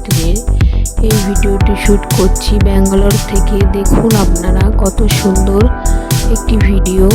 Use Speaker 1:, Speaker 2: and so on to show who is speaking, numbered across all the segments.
Speaker 1: রাত্রের এই ভিডিওটি শ্যুট করছি ব্যাঙ্গালোর থেকে। দেখুন আপনারা কত সুন্দর একটি ভিডিও।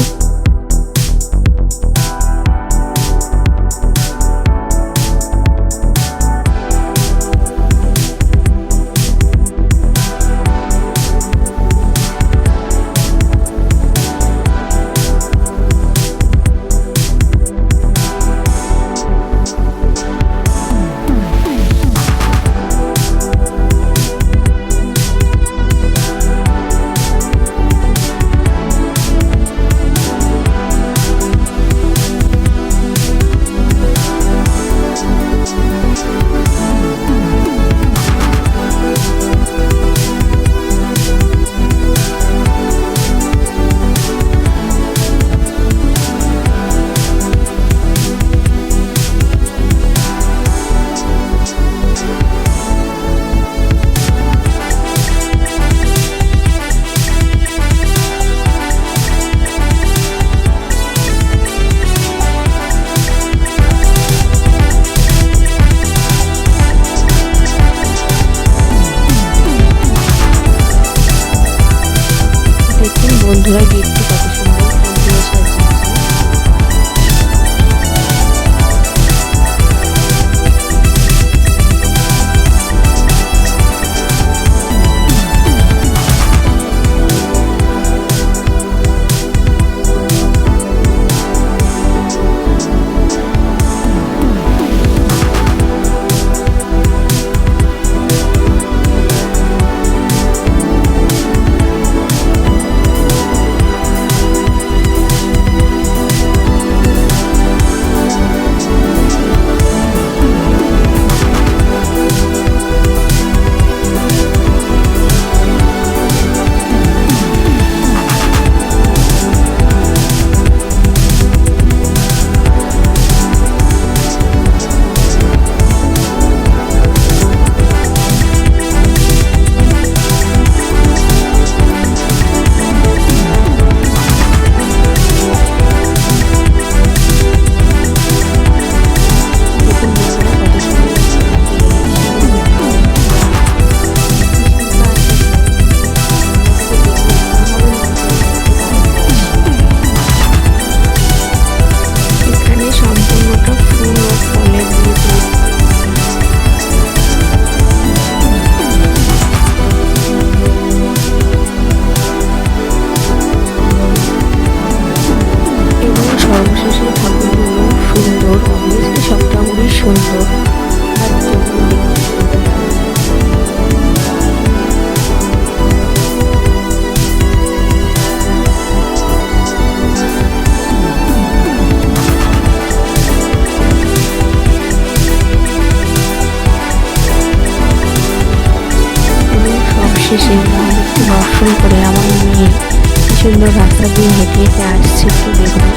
Speaker 1: বন্ধুরা গেটটি কত সুন্দর ফুল দিয়ে সাজিয়েছে। সর্বশেষে ঠাকুরগুলো সুন্দর, অবভিয়াসলি সব ঠাকুরই সুন্দর। সবশেষে মহাদেবকে দর্শন করে আমার মেয়ে কি সুন্দর রাস্তা দিয়ে হেঁটে হেঁটে আসছে, একটু দেখুন।